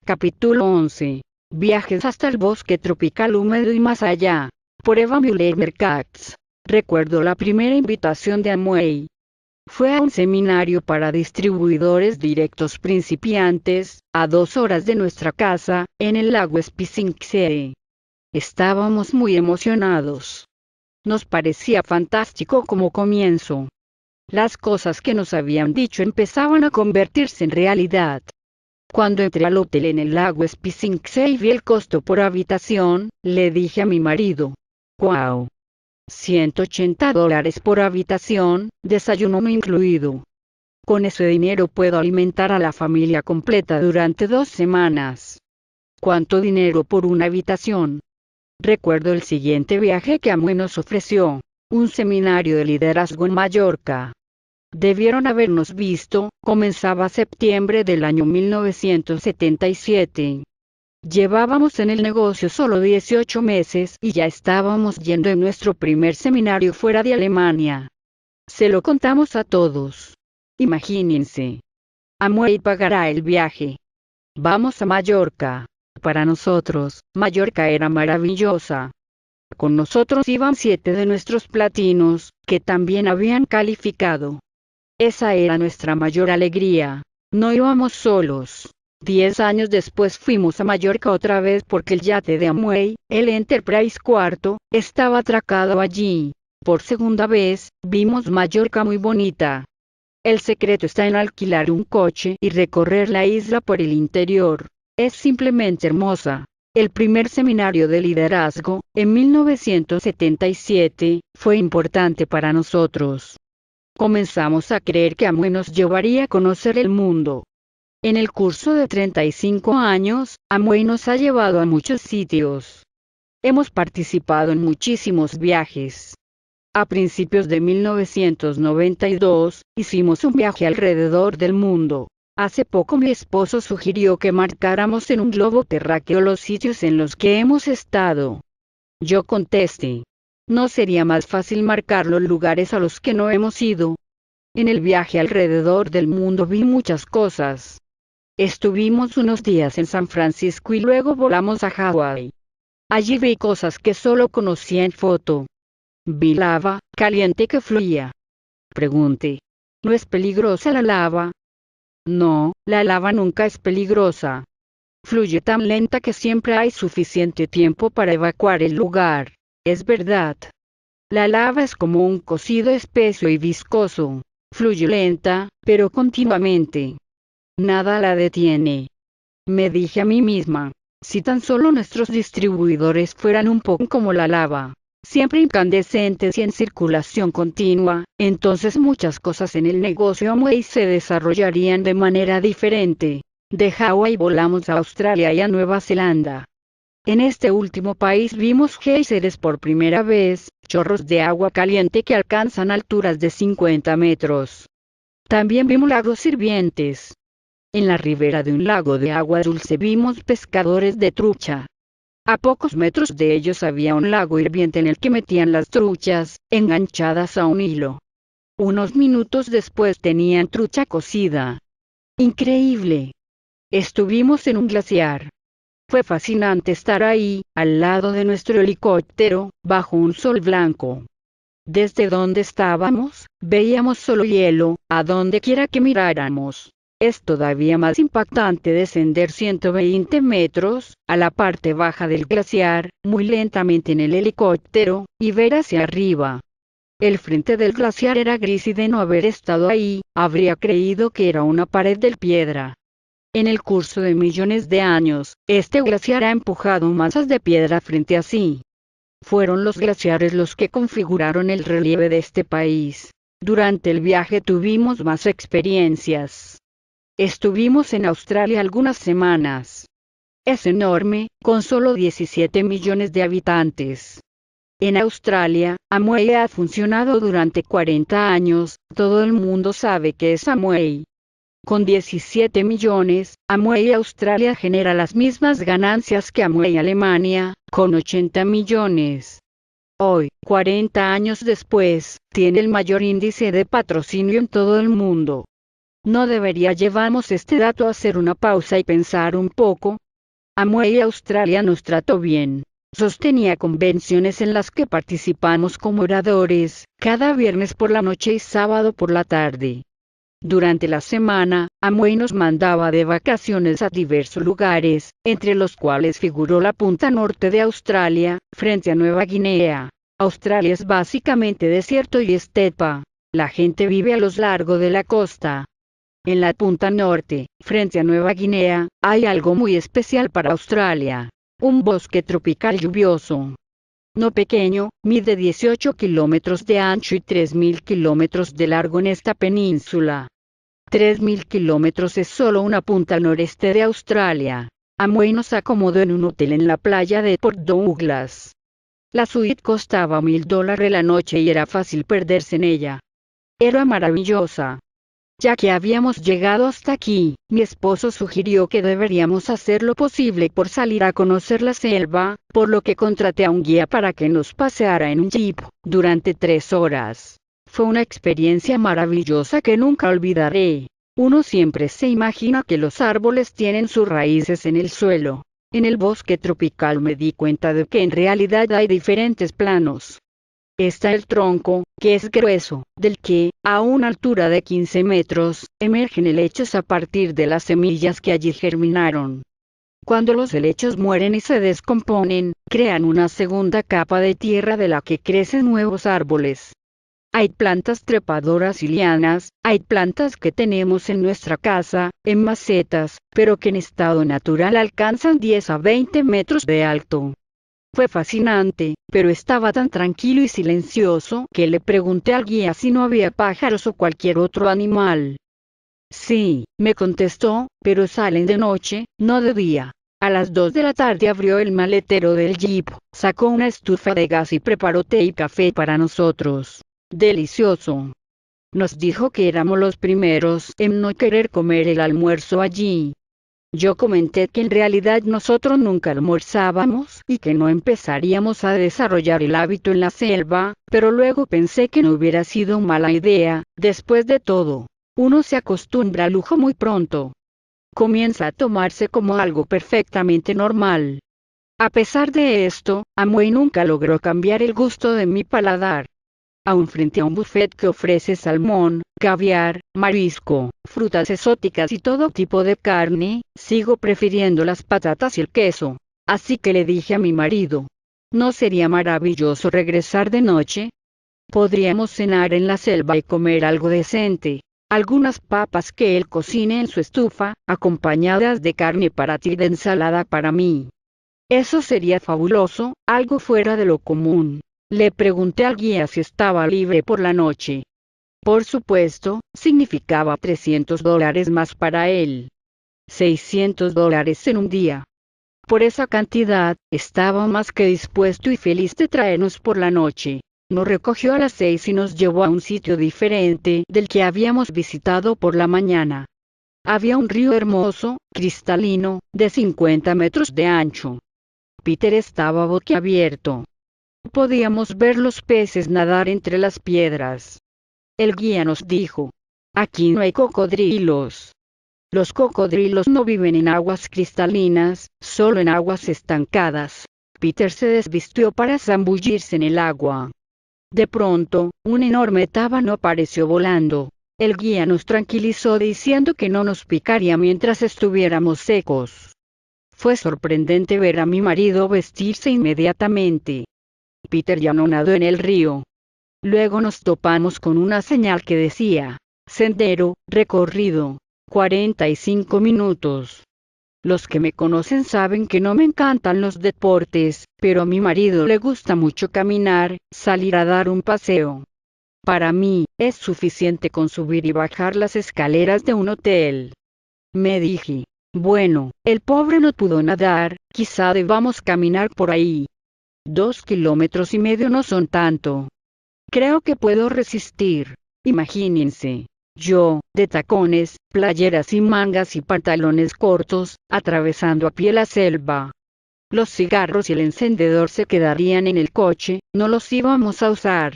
Capítulo 11. Viajes hasta el bosque tropical húmedo y más allá. Por Eva Müller-Mercatz. Recuerdo la primera invitación de Amway. Fue a un seminario para distribuidores directos principiantes, a 2 horas de nuestra casa, en el lago Spitzingsee. Estábamos muy emocionados. Nos parecía fantástico como comienzo. Las cosas que nos habían dicho empezaban a convertirse en realidad. Cuando entré al hotel en el lago Spitzingsee y vi el costo por habitación, le dije a mi marido: ¡Wow! $180 por habitación, desayuno no incluido. Con ese dinero puedo alimentar a la familia completa durante 2 semanas. ¿Cuánto dinero por una habitación? Recuerdo el siguiente viaje que Amway nos ofreció: un seminario de liderazgo en Mallorca. Debieron habernos visto, comenzaba septiembre del año 1977. Llevábamos en el negocio solo 18 meses y ya estábamos yendo en nuestro primer seminario fuera de Alemania. Se lo contamos a todos. Imagínense. Amway pagará el viaje. Vamos a Mallorca. Para nosotros, Mallorca era maravillosa. Con nosotros iban 7 de nuestros platinos, que también habían calificado. Esa era nuestra mayor alegría. No íbamos solos. 10 años después fuimos a Mallorca otra vez porque el yate de Amway, el Enterprise IV, estaba atracado allí. Por segunda vez, vimos Mallorca muy bonita. El secreto está en alquilar un coche y recorrer la isla por el interior. Es simplemente hermosa. El primer seminario de liderazgo, en 1977, fue importante para nosotros. Comenzamos a creer que Amway nos llevaría a conocer el mundo. En el curso de 35 años, Amway nos ha llevado a muchos sitios. Hemos participado en muchísimos viajes. A principios de 1992, hicimos un viaje alrededor del mundo. Hace poco mi esposo sugirió que marcáramos en un globo terráqueo los sitios en los que hemos estado. Yo contesté: ¿no sería más fácil marcar los lugares a los que no hemos ido? En el viaje alrededor del mundo vi muchas cosas. Estuvimos unos días en San Francisco y luego volamos a Hawái. Allí vi cosas que solo conocía en foto. Vi lava caliente que fluía. Pregunté: ¿no es peligrosa la lava? No, la lava nunca es peligrosa. Fluye tan lenta que siempre hay suficiente tiempo para evacuar el lugar. Es verdad. La lava es como un cocido espeso y viscoso. Fluye lenta, pero continuamente. Nada la detiene. Me dije a mí misma: si tan solo nuestros distribuidores fueran un poco como la lava, siempre incandescentes y en circulación continua, entonces muchas cosas en el negocio Amway se desarrollarían de manera diferente. De Hawái volamos a Australia y a Nueva Zelanda. En este último país vimos géiseres por primera vez, chorros de agua caliente que alcanzan alturas de 50 metros. También vimos lagos hirvientes. En la ribera de un lago de agua dulce vimos pescadores de trucha. A pocos metros de ellos había un lago hirviente en el que metían las truchas, enganchadas a un hilo. Unos minutos después tenían trucha cocida. ¡Increíble! Estuvimos en un glaciar. Fue fascinante estar ahí, al lado de nuestro helicóptero, bajo un sol blanco. Desde donde estábamos, veíamos solo hielo, a donde quiera que miráramos. Es todavía más impactante descender 120 metros, a la parte baja del glaciar, muy lentamente en el helicóptero, y ver hacia arriba. El frente del glaciar era gris y de no haber estado ahí, habría creído que era una pared de piedra. En el curso de millones de años, este glaciar ha empujado masas de piedra frente a sí. Fueron los glaciares los que configuraron el relieve de este país. Durante el viaje tuvimos más experiencias. Estuvimos en Australia algunas semanas. Es enorme, con solo 17 millones de habitantes. En Australia, Amway ha funcionado durante 40 años, todo el mundo sabe que es Amway. Con 17 millones, Amway Australia genera las mismas ganancias que Amway Alemania, con 80 millones. Hoy, 40 años después, tiene el mayor índice de patrocinio en todo el mundo. ¿No debería llevarnos este dato a hacer una pausa y pensar un poco? Amway Australia nos trató bien. Sostenía convenciones en las que participamos como oradores, cada viernes por la noche y sábado por la tarde. Durante la semana, Amway nos mandaba de vacaciones a diversos lugares, entre los cuales figuró la punta norte de Australia, frente a Nueva Guinea. Australia es básicamente desierto y estepa. La gente vive a lo largo de la costa. En la punta norte, frente a Nueva Guinea, hay algo muy especial para Australia. Un bosque tropical lluvioso. No pequeño, mide 18 kilómetros de ancho y 3.000 kilómetros de largo en esta península. 3.000 kilómetros es solo una punta al noreste de Australia. Amway nos acomodó en un hotel en la playa de Port Douglas. La suite costaba $1.000 la noche y era fácil perderse en ella. Era maravillosa. Ya que habíamos llegado hasta aquí, mi esposo sugirió que deberíamos hacer lo posible por salir a conocer la selva, por lo que contraté a un guía para que nos paseara en un jeep, durante 3 horas. Fue una experiencia maravillosa que nunca olvidaré. Uno siempre se imagina que los árboles tienen sus raíces en el suelo. En el bosque tropical me di cuenta de que en realidad hay diferentes planos. Está el tronco, que es grueso, del que, a una altura de 15 metros, emergen helechos a partir de las semillas que allí germinaron. Cuando los helechos mueren y se descomponen, crean una segunda capa de tierra de la que crecen nuevos árboles. Hay plantas trepadoras y lianas, hay plantas que tenemos en nuestra casa, en macetas, pero que en estado natural alcanzan 10 a 20 metros de alto. Fue fascinante, pero estaba tan tranquilo y silencioso que le pregunté al guía si no había pájaros o cualquier otro animal. Sí, me contestó, pero salen de noche, no de día. A las 2 de la tarde abrió el maletero del jeep, sacó una estufa de gas y preparó té y café para nosotros. Delicioso. Nos dijo que éramos los primeros en no querer comer el almuerzo allí. Yo comenté que en realidad nosotros nunca almorzábamos y que no empezaríamos a desarrollar el hábito en la selva, pero luego pensé que no hubiera sido mala idea. Después de todo, uno se acostumbra al lujo muy pronto. Comienza a tomarse como algo perfectamente normal. A pesar de esto, Amway nunca logró cambiar el gusto de mi paladar. Aún frente a un buffet que ofrece salmón, caviar, marisco, frutas exóticas y todo tipo de carne, sigo prefiriendo las patatas y el queso. Así que le dije a mi marido, ¿no sería maravilloso regresar de noche? Podríamos cenar en la selva y comer algo decente. Algunas papas que él cocine en su estufa, acompañadas de carne para ti y de ensalada para mí. Eso sería fabuloso, algo fuera de lo común. Le pregunté al guía si estaba libre por la noche. Por supuesto, significaba $300 más para él. $600 en un día. Por esa cantidad, estaba más que dispuesto y feliz de traernos por la noche. Nos recogió a las 6 y nos llevó a un sitio diferente del que habíamos visitado por la mañana. Había un río hermoso, cristalino, de 50 metros de ancho. Peter estaba boquiabierto. Podíamos ver los peces nadar entre las piedras. El guía nos dijo, aquí no hay cocodrilos. Los cocodrilos no viven en aguas cristalinas, solo en aguas estancadas. Peter se desvistió para zambullirse en el agua. De pronto, un enorme tábano apareció volando. El guía nos tranquilizó diciendo que no nos picaría mientras estuviéramos secos. Fue sorprendente ver a mi marido vestirse inmediatamente. Peter ya no nadó en el río. Luego nos topamos con una señal que decía, sendero, recorrido, 45 minutos. Los que me conocen saben que no me encantan los deportes, pero a mi marido le gusta mucho caminar, salir a dar un paseo. Para mí, es suficiente con subir y bajar las escaleras de un hotel. Me dije, bueno, el pobre no pudo nadar, quizá debamos caminar por ahí. 2,5 kilómetros no son tanto. Creo que puedo resistir. Imagínense, yo, de tacones, playeras y mangas y pantalones cortos, atravesando a pie la selva. Los cigarros y el encendedor se quedarían en el coche, no los íbamos a usar.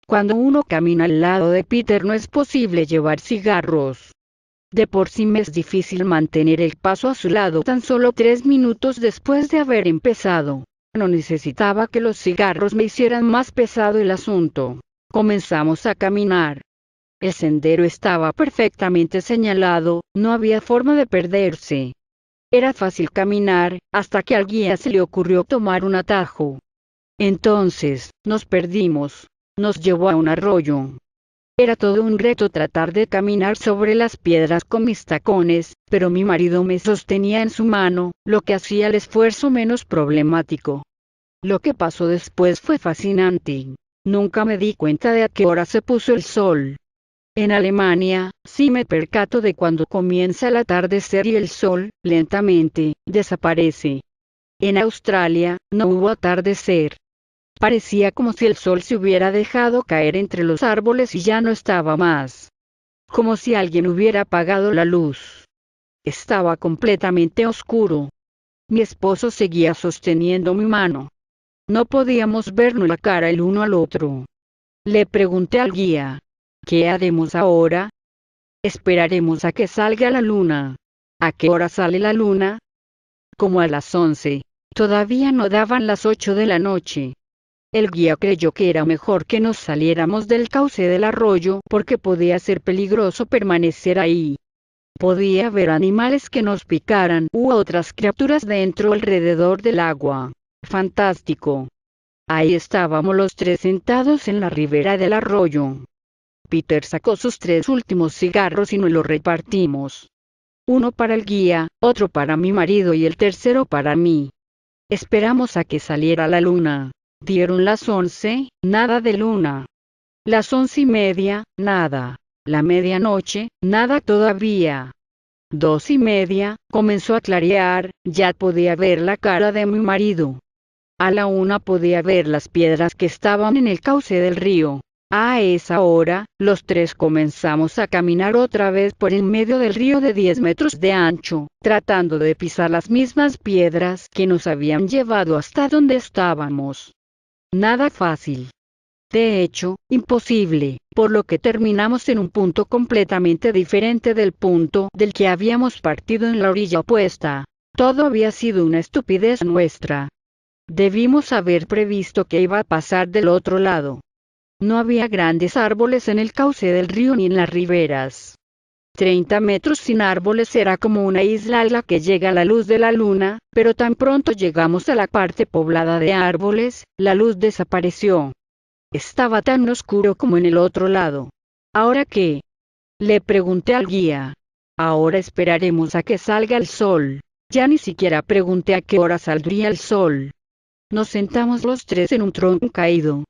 Cuando uno camina al lado de Peter no es posible llevar cigarros. De por sí me es difícil mantener el paso a su lado tan solo 3 minutos después de haber empezado. No necesitaba que los cigarros me hicieran más pesado el asunto. Comenzamos a caminar. El sendero estaba perfectamente señalado, no había forma de perderse. Era fácil caminar, hasta que al guía se le ocurrió tomar un atajo. Entonces, nos perdimos. Nos llevó a un arroyo. Era todo un reto tratar de caminar sobre las piedras con mis tacones, pero mi marido me sostenía en su mano, lo que hacía el esfuerzo menos problemático. Lo que pasó después fue fascinante. Nunca me di cuenta de a qué hora se puso el sol. En Alemania, sí me percato de cuando comienza el atardecer y el sol, lentamente, desaparece. En Australia, no hubo atardecer. Parecía como si el sol se hubiera dejado caer entre los árboles y ya no estaba más. Como si alguien hubiera apagado la luz. Estaba completamente oscuro. Mi esposo seguía sosteniendo mi mano. No podíamos vernos la cara el uno al otro. Le pregunté al guía: ¿qué haremos ahora? Esperaremos a que salga la luna. ¿A qué hora sale la luna? Como a las 11. Todavía no daban las 8 de la noche. El guía creyó que era mejor que nos saliéramos del cauce del arroyo porque podía ser peligroso permanecer ahí. Podía haber animales que nos picaran u otras criaturas dentro o alrededor del agua. Fantástico. Ahí estábamos los tres sentados en la ribera del arroyo. Peter sacó sus 3 últimos cigarros y nos los repartimos. Uno para el guía, otro para mi marido y el tercero para mí. Esperamos a que saliera la luna. Dieron las 11, nada de luna. Las 11:30, nada. La medianoche, nada todavía. 2:30, comenzó a clarear, ya podía ver la cara de mi marido. A la 1 podía ver las piedras que estaban en el cauce del río. A esa hora, los tres comenzamos a caminar otra vez por el medio del río de 10 metros de ancho, tratando de pisar las mismas piedras que nos habían llevado hasta donde estábamos. Nada fácil. De hecho, imposible, por lo que terminamos en un punto completamente diferente del punto del que habíamos partido en la orilla opuesta. Todo había sido una estupidez nuestra. Debimos haber previsto que iba a pasar del otro lado. No había grandes árboles en el cauce del río ni en las riberas. 30 metros sin árboles era como una isla a la que llega la luz de la luna, pero tan pronto llegamos a la parte poblada de árboles, la luz desapareció. Estaba tan oscuro como en el otro lado. ¿Ahora qué? Le pregunté al guía. Ahora esperaremos a que salga el sol. Ya ni siquiera pregunté a qué hora saldría el sol. Nos sentamos los tres en un tronco caído.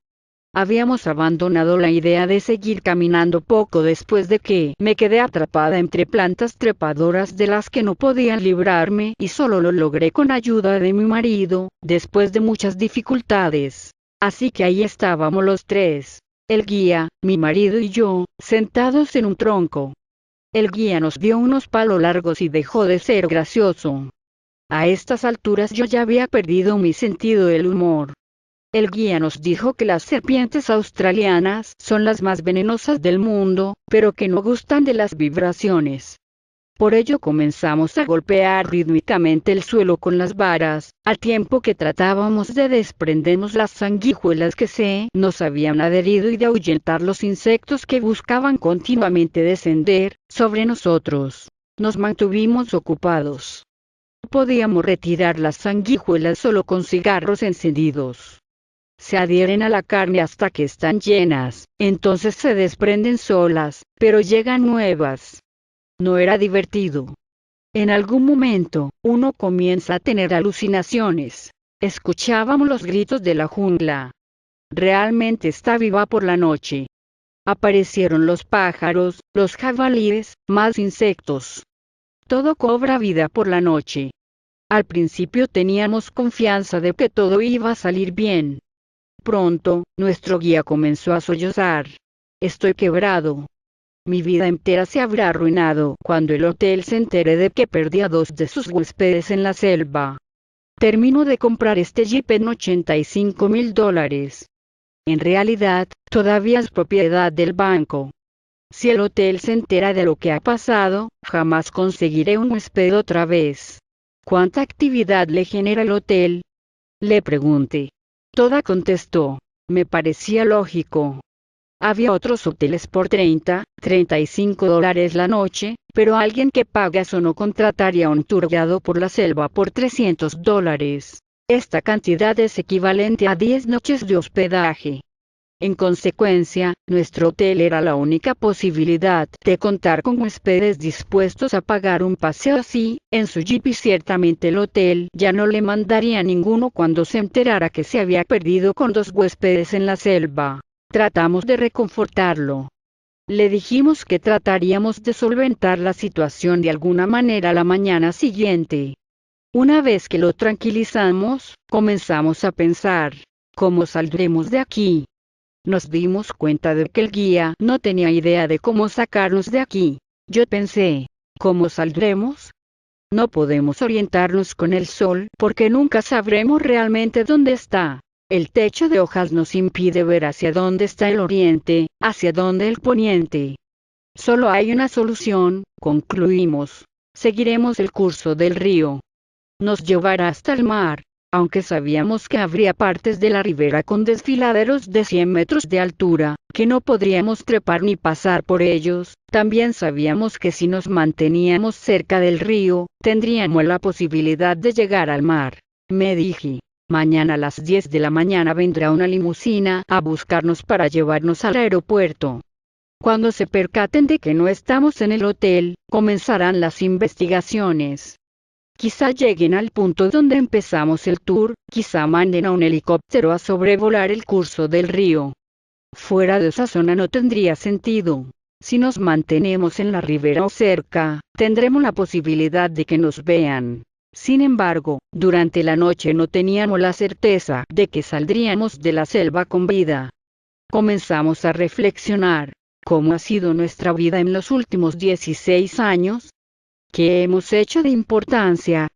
Habíamos abandonado la idea de seguir caminando poco después de que me quedé atrapada entre plantas trepadoras de las que no podía librarme y solo lo logré con ayuda de mi marido, después de muchas dificultades. Así que ahí estábamos los tres, el guía, mi marido y yo, sentados en un tronco. El guía nos dio unos palos largos y dejó de ser gracioso. A estas alturas yo ya había perdido mi sentido del humor. El guía nos dijo que las serpientes australianas son las más venenosas del mundo, pero que no gustan de las vibraciones. Por ello comenzamos a golpear rítmicamente el suelo con las varas, al tiempo que tratábamos de desprendernos las sanguijuelas que se nos habían adherido y de ahuyentar los insectos que buscaban continuamente descender sobre nosotros. Nos mantuvimos ocupados. Podíamos retirar las sanguijuelas solo con cigarros encendidos. Se adhieren a la carne hasta que están llenas, entonces se desprenden solas, pero llegan nuevas. No era divertido. En algún momento, uno comienza a tener alucinaciones. Escuchábamos los gritos de la jungla. Realmente está viva por la noche. Aparecieron los pájaros, los jabalíes, más insectos. Todo cobra vida por la noche. Al principio teníamos confianza de que todo iba a salir bien. Pronto, nuestro guía comenzó a sollozar. Estoy quebrado. Mi vida entera se habrá arruinado cuando el hotel se entere de que perdí a 2 de sus huéspedes en la selva. Termino de comprar este Jeep en $85,000. En realidad, todavía es propiedad del banco. Si el hotel se entera de lo que ha pasado, jamás conseguiré un huésped otra vez. ¿Cuánta actividad le genera el hotel?, le pregunté. Toda contestó. Me parecía lógico. Había otros hoteles por $35 la noche, pero alguien que paga eso no contrataría un tour guiado por la selva por $300. Esta cantidad es equivalente a 10 noches de hospedaje. En consecuencia, nuestro hotel era la única posibilidad de contar con huéspedes dispuestos a pagar un paseo así, en su jeep, y ciertamente el hotel ya no le mandaría ninguno cuando se enterara que se había perdido con 2 huéspedes en la selva. Tratamos de reconfortarlo. Le dijimos que trataríamos de solventar la situación de alguna manera la mañana siguiente. Una vez que lo tranquilizamos, comenzamos a pensar, ¿cómo saldremos de aquí? Nos dimos cuenta de que el guía no tenía idea de cómo sacarnos de aquí. Yo pensé, ¿cómo saldremos? No podemos orientarnos con el sol porque nunca sabremos realmente dónde está. El techo de hojas nos impide ver hacia dónde está el oriente, hacia dónde el poniente. Solo hay una solución, concluimos. Seguiremos el curso del río. Nos llevará hasta el mar. Aunque sabíamos que habría partes de la ribera con desfiladeros de 100 metros de altura, que no podríamos trepar ni pasar por ellos, también sabíamos que si nos manteníamos cerca del río, tendríamos la posibilidad de llegar al mar. Me dije, mañana a las 10 de la mañana vendrá una limusina a buscarnos para llevarnos al aeropuerto. Cuando se percaten de que no estamos en el hotel, comenzarán las investigaciones. Quizá lleguen al punto donde empezamos el tour, quizá manden a un helicóptero a sobrevolar el curso del río. Fuera de esa zona no tendría sentido. Si nos mantenemos en la ribera o cerca, tendremos la posibilidad de que nos vean. Sin embargo, durante la noche no teníamos la certeza de que saldríamos de la selva con vida. Comenzamos a reflexionar. ¿Cómo ha sido nuestra vida en los últimos 16 años? ¿Qué hemos hecho de importancia?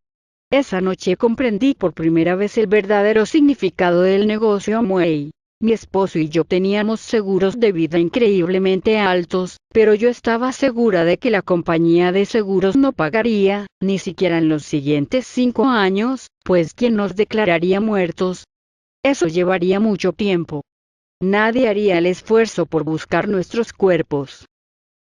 Esa noche comprendí por primera vez el verdadero significado del negocio Amway. Mi esposo y yo teníamos seguros de vida increíblemente altos, pero yo estaba segura de que la compañía de seguros no pagaría, ni siquiera en los siguientes 5 años, pues ¿quién nos declararía muertos? Eso llevaría mucho tiempo. Nadie haría el esfuerzo por buscar nuestros cuerpos.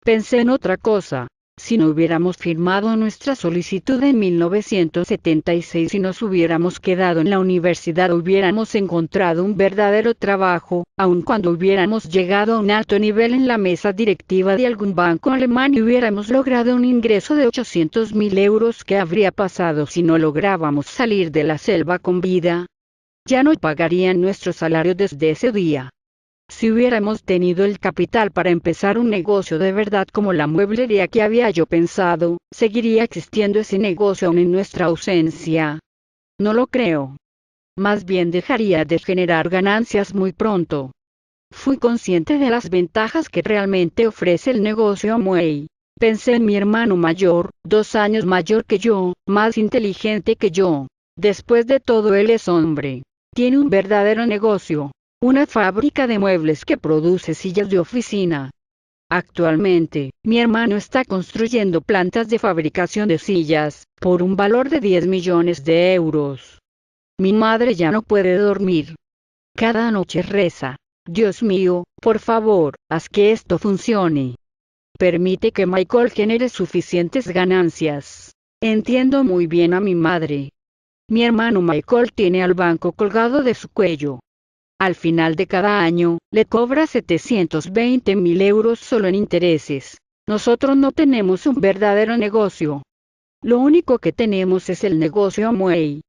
Pensé en otra cosa. Si no hubiéramos firmado nuestra solicitud en 1976 y nos hubiéramos quedado en la universidad, hubiéramos encontrado un verdadero trabajo, aun cuando hubiéramos llegado a un alto nivel en la mesa directiva de algún banco alemán y hubiéramos logrado un ingreso de 800.000 euros. ¿Qué habría pasado si no lográbamos salir de la selva con vida? Ya no pagarían nuestro salario desde ese día. Si hubiéramos tenido el capital para empezar un negocio de verdad como la mueblería que había yo pensado, ¿seguiría existiendo ese negocio aún en nuestra ausencia? No lo creo. Más bien dejaría de generar ganancias muy pronto. Fui consciente de las ventajas que realmente ofrece el negocio Amway. Pensé en mi hermano mayor, 2 años mayor que yo, más inteligente que yo. Después de todo, él es hombre. Tiene un verdadero negocio. Una fábrica de muebles que produce sillas de oficina. Actualmente, mi hermano está construyendo plantas de fabricación de sillas, por un valor de 10 millones de euros. Mi madre ya no puede dormir. Cada noche reza, Dios mío, por favor, haz que esto funcione. Permite que Michael genere suficientes ganancias. Entiendo muy bien a mi madre. Mi hermano Michael tiene al banco colgado de su cuello. Al final de cada año, le cobra 720.000 euros solo en intereses. Nosotros no tenemos un verdadero negocio. Lo único que tenemos es el negocio Amway.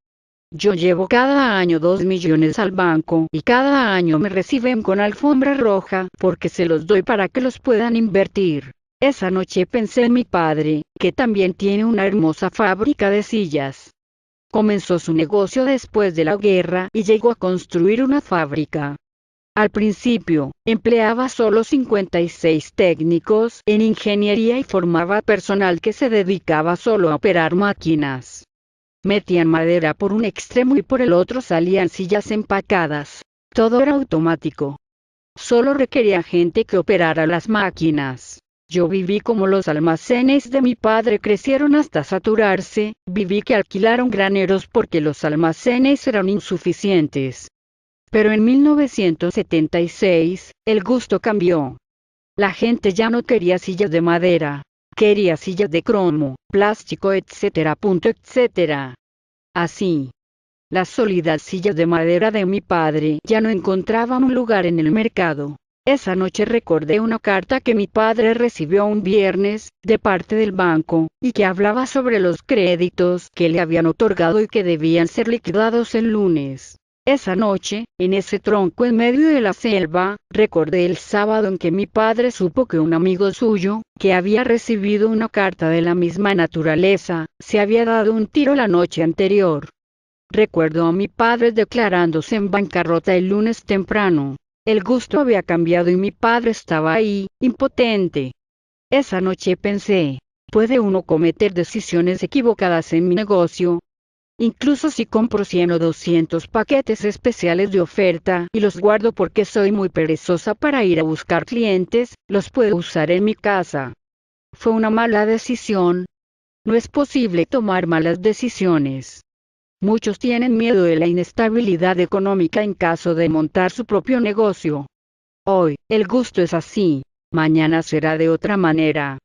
Yo llevo cada año 2 millones al banco y cada año me reciben con alfombra roja porque se los doy para que los puedan invertir. Esa noche pensé en mi padre, que también tiene una hermosa fábrica de sillas. Comenzó su negocio después de la guerra y llegó a construir una fábrica. Al principio, empleaba solo 56 técnicos en ingeniería y formaba personal que se dedicaba solo a operar máquinas. Metían madera por un extremo y por el otro salían sillas empacadas. Todo era automático. Solo requería gente que operara las máquinas. Yo viví como los almacenes de mi padre crecieron hasta saturarse, viví que alquilaron graneros porque los almacenes eran insuficientes. Pero en 1976, el gusto cambió. La gente ya no quería sillas de madera, quería sillas de cromo, plástico, etcétera. Etcétera. Así, las sólidas sillas de madera de mi padre ya no encontraban un lugar en el mercado. Esa noche recordé una carta que mi padre recibió un viernes, de parte del banco, y que hablaba sobre los créditos que le habían otorgado y que debían ser liquidados el lunes. Esa noche, en ese tronco en medio de la selva, recordé el sábado en que mi padre supo que un amigo suyo, que había recibido una carta de la misma naturaleza, se había dado un tiro la noche anterior. Recuerdo a mi padre declarándose en bancarrota el lunes temprano. El gusto había cambiado y mi padre estaba ahí, impotente. Esa noche pensé, ¿puede uno cometer decisiones equivocadas en mi negocio? Incluso si compro 100 o 200 paquetes especiales de oferta y los guardo porque soy muy perezosa para ir a buscar clientes, los puedo usar en mi casa. ¿Fue una mala decisión? No es posible tomar malas decisiones. Muchos tienen miedo de la inestabilidad económica en caso de montar su propio negocio. Hoy, el gusto es así, mañana será de otra manera.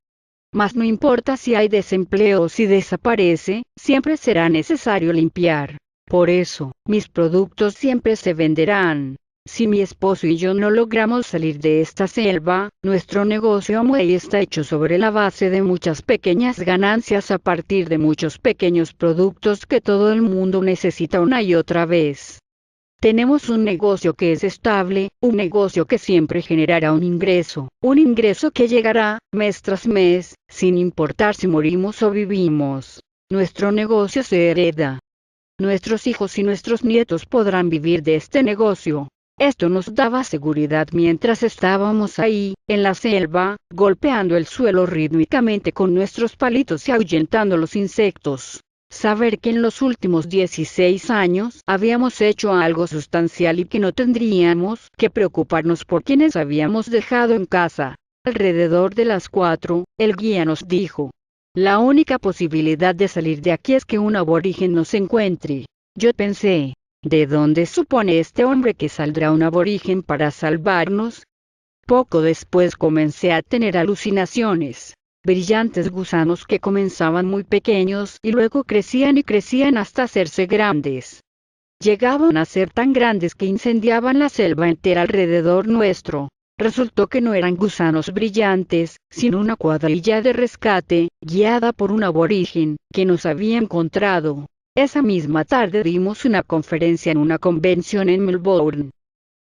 Mas no importa si hay desempleo o si desaparece, siempre será necesario limpiar. Por eso, mis productos siempre se venderán. Si mi esposo y yo no logramos salir de esta selva, nuestro negocio Amway está hecho sobre la base de muchas pequeñas ganancias a partir de muchos pequeños productos que todo el mundo necesita una y otra vez. Tenemos un negocio que es estable, un negocio que siempre generará un ingreso que llegará, mes tras mes, sin importar si morimos o vivimos. Nuestro negocio se hereda. Nuestros hijos y nuestros nietos podrán vivir de este negocio. Esto nos daba seguridad mientras estábamos ahí, en la selva, golpeando el suelo rítmicamente con nuestros palitos y ahuyentando los insectos. Saber que en los últimos 16 años habíamos hecho algo sustancial y que no tendríamos que preocuparnos por quienes habíamos dejado en casa. Alrededor de las 4, el guía nos dijo: la única posibilidad de salir de aquí es que un aborigen nos encuentre. Yo pensé, ¿de dónde supone este hombre que saldrá un aborigen para salvarnos? Poco después comencé a tener alucinaciones. Brillantes gusanos que comenzaban muy pequeños y luego crecían y crecían hasta hacerse grandes. Llegaban a ser tan grandes que incendiaban la selva entera alrededor nuestro. Resultó que no eran gusanos brillantes, sino una cuadrilla de rescate, guiada por un aborigen, que nos había encontrado. Esa misma tarde dimos una conferencia en una convención en Melbourne.